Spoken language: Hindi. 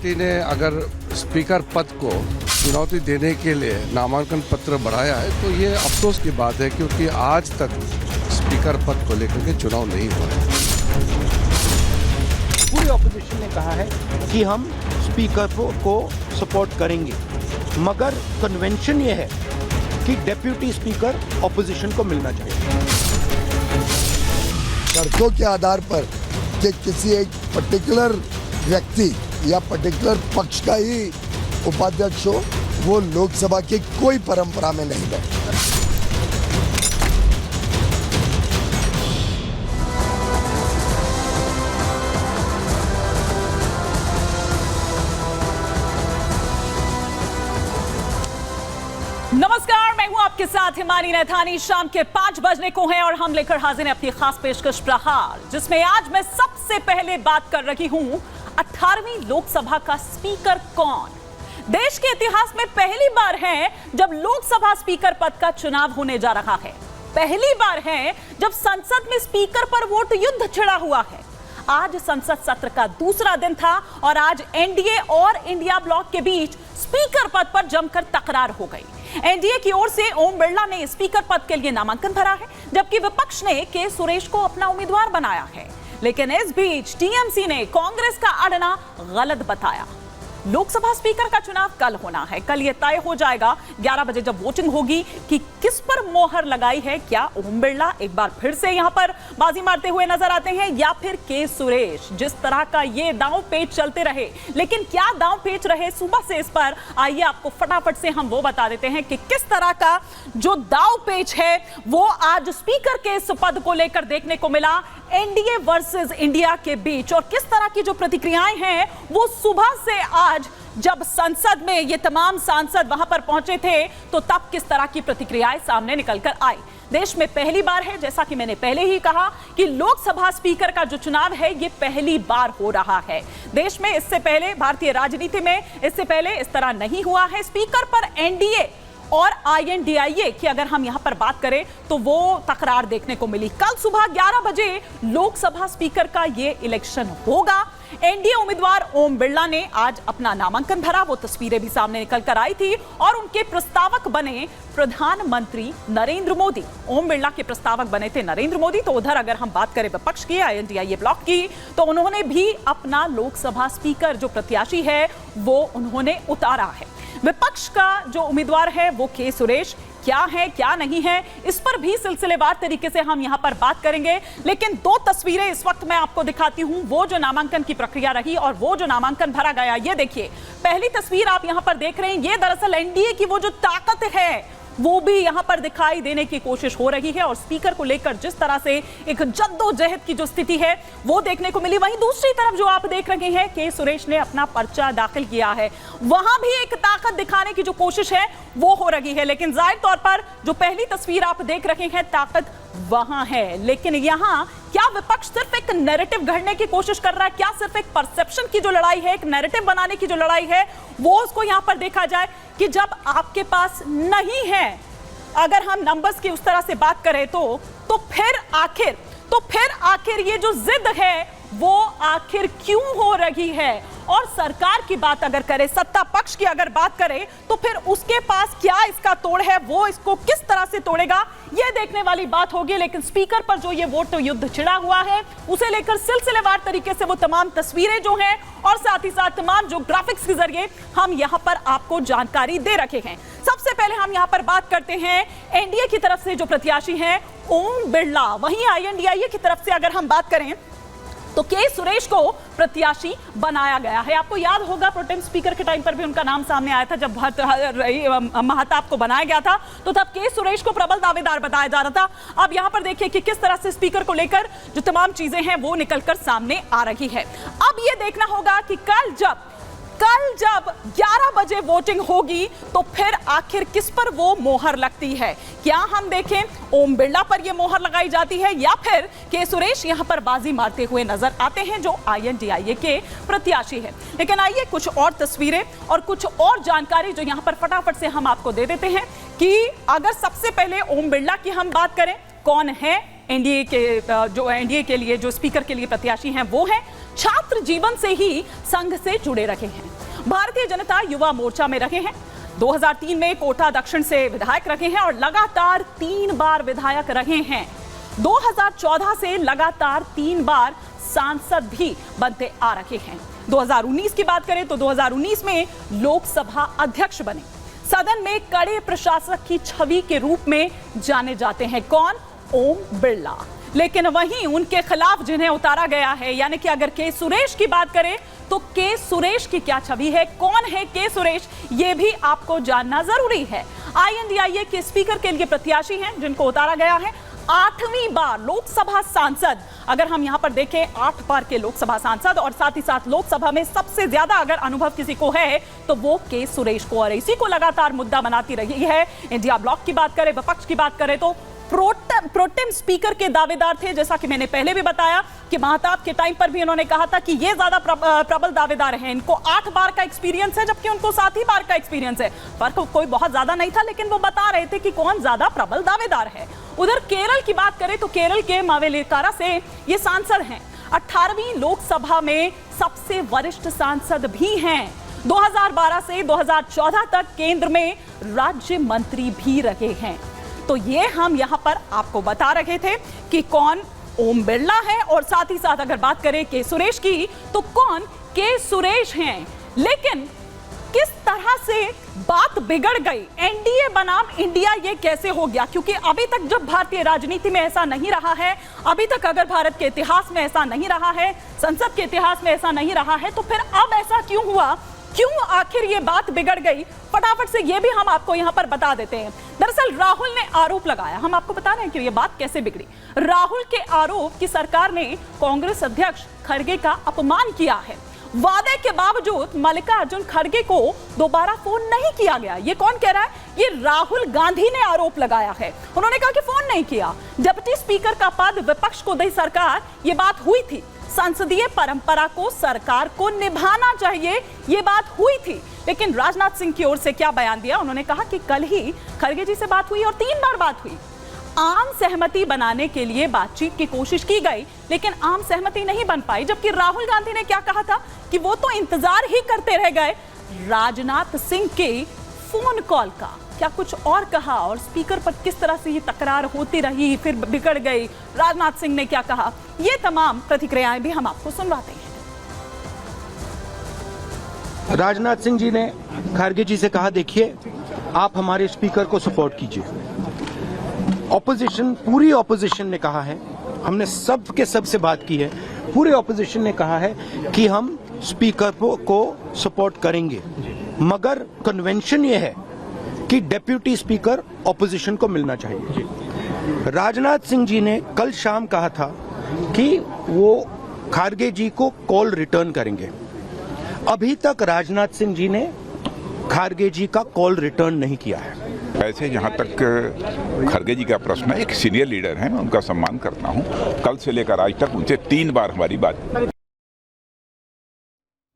पार्टी ने अगर स्पीकर पद को चुनौती देने के लिए नामांकन पत्र बढ़ाया है तो ये अफसोस की बात है, क्योंकि आज तक स्पीकर पद को लेकर के चुनाव नहीं हुआ है। पूरी ऑपोजिशन ने कहा है कि हम स्पीकर को सपोर्ट करेंगे, मगर कन्वेंशन ये है कि डेप्यूटी स्पीकर ऑपोजिशन को मिलना चाहिए। शर्तों के आधार पर कि किसी एक पर्टिकुलर व्यक्ति या पर्टिकुलर पक्ष का ही उपाध्यक्ष हो, वो लोकसभा की कोई परंपरा में नहीं है। नमस्कार, मैं हूं आपके साथ हिमानी नैथानी। शाम के 5 बजने को हैं और हम लेकर हाजिर हैं अपनी खास पेशकश प्रहार, जिसमें आज मैं सबसे पहले बात कर रही हूं 18वीं लोकसभा का स्पीकर कौन। देश के इतिहास में पहली बार है जब लोकसभा स्पीकर पद का चुनाव होने जा रहा है। पहली बार है जब संसद में स्पीकर पर वोट युद्ध छिड़ा हुआ है। आज संसद सत्र का दूसरा दिन था और आज एनडीए और इंडिया ब्लॉक के बीच स्पीकर पद पर जमकर तकरार हो गई। एनडीए की ओर से ओम बिरला ने स्पीकर पद के लिए नामांकन भरा है, जबकि विपक्ष ने के सुरेश को अपना उम्मीदवार बनाया है। लेकिन इस बीच टीएमसी ने कांग्रेस का अड़ना गलत बताया। लोकसभा स्पीकर का चुनाव कल होना है। कल यह तय हो जाएगा 11 बजे जब वोटिंग होगी कि किस पर मोहर लगाई है। क्या ओम बिरला एक बार फिर से यहां पर बाजी मारते हुए नजर आते हैं या फिर के सुरेश। जिस तरह का ये दांव पेच चलते रहे, लेकिन क्या दांव पेच रहे सुबह से, इस पर आइए आपको फटाफट से हम वो बता देते हैं कि किस तरह का जो दांव पेच है वो आज स्पीकर के इस पद को लेकर देखने को मिला एनडीए वर्सेस इंडिया के बीच। और किस तरह की जो प्रतिक्रियाएं हैं वो सुबह से आज जब संसद में ये तमाम सांसद वहां पर पहुंचे थे तो तब किस तरह की प्रतिक्रियाएं सामने निकलकर आई। देश में पहली बार है, जैसा कि मैंने पहले ही कहा, कि लोकसभा स्पीकर का जो चुनाव है ये पहली बार हो रहा है। देश में इससे पहले, भारतीय राजनीति में इससे पहले इस तरह नहीं हुआ है। स्पीकर पर एनडीए और आईएनडीआईए की अगर हम यहां पर बात करें तो वो तकरार देखने को मिली। कल सुबह 11 बजे लोकसभा स्पीकर का ये इलेक्शन होगा। एनडीए उम्मीदवार ओम बिरला ने आज अपना नामांकन भरा। वो तस्वीरें भी सामने निकल कर आई थी और उनके प्रस्तावक बने प्रधानमंत्री नरेंद्र मोदी। ओम बिरला के प्रस्तावक बने थे नरेंद्र मोदी। तो उधर अगर हम बात करें विपक्ष की, आईएनडीआईए ब्लॉक की, तो उन्होंने भी अपना लोकसभा स्पीकर जो प्रत्याशी है वो उन्होंने उतारा है। विपक्ष का जो उम्मीदवार है वो के सुरेश। क्या है क्या नहीं है इस पर भी सिलसिलेवार तरीके से हम यहां पर बात करेंगे। लेकिन दो तस्वीरें इस वक्त मैं आपको दिखाती हूं, वो जो नामांकन की प्रक्रिया रही और वो जो नामांकन भरा गया। ये देखिए, पहली तस्वीर आप यहां पर देख रहे हैं, ये दरअसल एनडीए की वो जो ताकत है वो भी यहां पर दिखाई देने की कोशिश हो रही है। और स्पीकर को लेकर जिस तरह से एक जद्दोजहद की जो स्थिति है वो देखने को मिली। वहीं दूसरी तरफ जो आप देख रहे हैं, के सुरेश ने अपना पर्चा दाखिल किया है, वहां भी एक ताकत दिखाने की जो कोशिश है वो हो रही है। लेकिन जाहिर तौर पर जो पहली तस्वीर आप देख रहे हैं, ताकत वहां है। लेकिन यहां क्या विपक्ष सिर्फ एक नैरेटिव गढ़ने की कोशिश कर रहा है? क्या सिर्फ एक परसेप्शन की जो लड़ाई है, एक नैरेटिव बनाने की जो लड़ाई है, वो उसको यहां पर देखा जाए कि जब आपके पास नहीं है, अगर हम नंबर्स की उस तरह से बात करें तो फिर आखिर ये जो जिद है वो आखिर क्यों हो रही है? और सरकार की बात अगर करें, सत्ता पक्ष की अगर बात करें, तो फिर उसके पास क्या इसका तोड़ है, वो इसको किस तरह से तोड़ेगा, ये देखने वाली बात होगी। लेकिन स्पीकर पर जो ये वोट युद्ध छिड़ा हुआ है उसे लेकर सिलसिलेवार तरीके से वो तमाम तस्वीरें जो हैं और साथ ही साथ तमाम जो ग्राफिक्स के जरिए हम यहां पर आपको जानकारी दे रखे हैं। सबसे पहले हम यहां पर बात करते हैं एनडीए की तरफ से जो प्रत्याशी हैं ओम बिरला। वहीं आईएनडीआईए की तरफ से अगर हम बात करें तो के सुरेश को प्रत्याशी बनाया गया है। आपको याद होगा प्रोटेम स्पीकर के टाइम पर भी उनका नाम सामने आया था। जब महताब को बनाया गया था तो तब के सुरेश को प्रबल दावेदार बताया जा रहा था। अब यहां पर देखिए कि किस तरह से स्पीकर को लेकर जो तमाम चीजें हैं वो निकलकर सामने आ रही है। अब यह देखना होगा कि कल जब 11 बजे वोटिंग होगी तो फिर आखिर किस पर वो मोहर लगती है। क्या हम देखें ओम बिरला पर ये मोहर लगाई जाती है या फिर के सुरेश यहां पर बाजी मारते हुए नजर आते हैं जो आईएनडीआईए के प्रत्याशी है। लेकिन आइए कुछ और तस्वीरें और कुछ और जानकारी जो यहां पर फटाफट से हम आपको दे देते हैं कि अगर सबसे पहले ओम बिरला की हम बात करें, कौन है एनडीए के जो एनडीए के लिए जो स्पीकर के लिए प्रत्याशी हैं वो हैं छात्र जीवन से ही संघ से जुड़े रहे हैं, भारतीय जनता युवा मोर्चा में रहे हैं, 2003 में कोटा दक्षिण से विधायक रहे हैं और लगातार 3 बार विधायक रहे हैं, 2014 से लगातार 3 बार सांसद भी बनते आ रहे हैं। 2019 की बात करें तो 2019 में लोकसभा अध्यक्ष बने, सदन में कड़े प्रशासक की छवि के रूप में जाने जाते हैं कौन? ओम बिरला। लेकिन वहीं उनके खिलाफ जिन्हें उतारा गया है, यानी कि अगर के सुरेश की बात करें तो के सुरेश की क्या छवि है, कौन है के सुरेश, ये भी आपको जानना जरूरी है। आईएनडीआईए के स्पीकर के लिए प्रत्याशी हैं जिनको उतारा गया है, 8वीं बार लोकसभा सांसद। अगर हम यहां पर देखें 8 बार के लोकसभा सांसद और साथ ही साथ लोकसभा में सबसे ज्यादा अगर अनुभव किसी को है तो वो के सुरेश को, और इसी को लगातार मुद्दा बनाती रही है। इंडिया ब्लॉक की बात करें, विपक्ष की बात करें तो प्रोटेम स्पीकर के दावेदार थे, जैसा कि मैंने पहले भी बताया कि महताब के टाइम पर भी इन्होंने कहा था कि ये ज्यादा प्रबल दावेदार हैं, इनको 8 बार का एक्सपीरियंस है जबकि उनको 7 ही बार का एक्सपीरियंस है। फर्क कोई बहुत ज्यादा नहीं था, लेकिन वो बता रहे थे कि कौन ज्यादा प्रबल दावेदार है। उधर केरल की बात करें तो केरल के मावेलिकारा से ये सांसद हैं, 18वीं लोकसभा में सबसे वरिष्ठ सांसद भी हैं, 2012 से 2014 तक केंद्र में राज्य मंत्री भी रहे हैं। तो ये हम यहां पर आपको बता रहे थे कि कौन ओम बिरला है, और साथ ही साथ अगर बात करें के सुरेश की तो कौन के सुरेश हैं। लेकिन किस तरह से बात बिगड़ गई, एनडीए बनाम इंडिया ये कैसे हो गया? क्योंकि अभी तक जब भारतीय राजनीति में ऐसा नहीं रहा है, अभी तक अगर भारत के इतिहास में ऐसा नहीं रहा है, संसद के इतिहास में ऐसा नहीं रहा है, तो फिर अब ऐसा क्यों हुआ? क्यों आखिर ये बात बिगड़ गई? फटाफट से ये भी हम आपको यहाँ पर बता देते हैं। दरअसल राहुल ने आरोप लगाया, हम आपको बता रहे हैं कि ये बात कैसे बिगड़ी। राहुल के आरोप कि सरकार ने कांग्रेस अध्यक्ष खड़गे का अपमान किया है, वादे के बावजूद मल्लिकार्जुन खड़गे को दोबारा फोन नहीं किया गया। ये कौन कह रहा है? ये राहुल गांधी ने आरोप लगाया है। उन्होंने कहा कि फोन नहीं किया, डिप्टी स्पीकर का पद विपक्ष को दी सरकार, ये बात हुई थी, संसदीय परंपरा को सरकार को निभाना चाहिए, ये बात हुई थी। लेकिन राजनाथ सिंह की ओर से क्या बयान दिया? उन्होंने कहा कि कल ही खड़गे जी से बात हुई और 3 बार बात हुई, आम सहमति बनाने के लिए बातचीत की कोशिश की गई, लेकिन आम सहमति नहीं बन पाई। जबकि राहुल गांधी ने क्या कहा था कि वो तो इंतजार ही करते रह गए राजनाथ सिंह के फोन कॉल का। क्या कुछ और कहा, और स्पीकर पर किस तरह से ये तकरार होती रही, फिर बिगड़ गई, राजनाथ सिंह ने क्या कहा, ये तमाम प्रतिक्रियाएं भी हम आपको सुनवाते हैं। राजनाथ सिंह जी ने खड़गे जी से कहा, देखिए आप हमारे स्पीकर को सपोर्ट कीजिए। ऑपोजिशन, पूरी ऑपोजिशन ने कहा है, हमने सब के सब से बात की है, पूरे ऑपोजिशन ने कहा है कि हम स्पीकर को सपोर्ट करेंगे, मगर कन्वेंशन ये है कि डेप्यूटी स्पीकर ऑपोजिशन को मिलना चाहिए। राजनाथ सिंह जी ने कल शाम कहा था कि वो खड़गे जी को कॉल रिटर्न करेंगे। अभी तक राजनाथ सिंह जी ने खड़गे जी का कॉल रिटर्न नहीं किया है। वैसे जहाँ तक खड़गे जी का प्रश्न है, एक सीनियर लीडर हैं, मैं उनका सम्मान करता हूँ। कल से लेकर आज तक उनसे 3 बार हमारी बात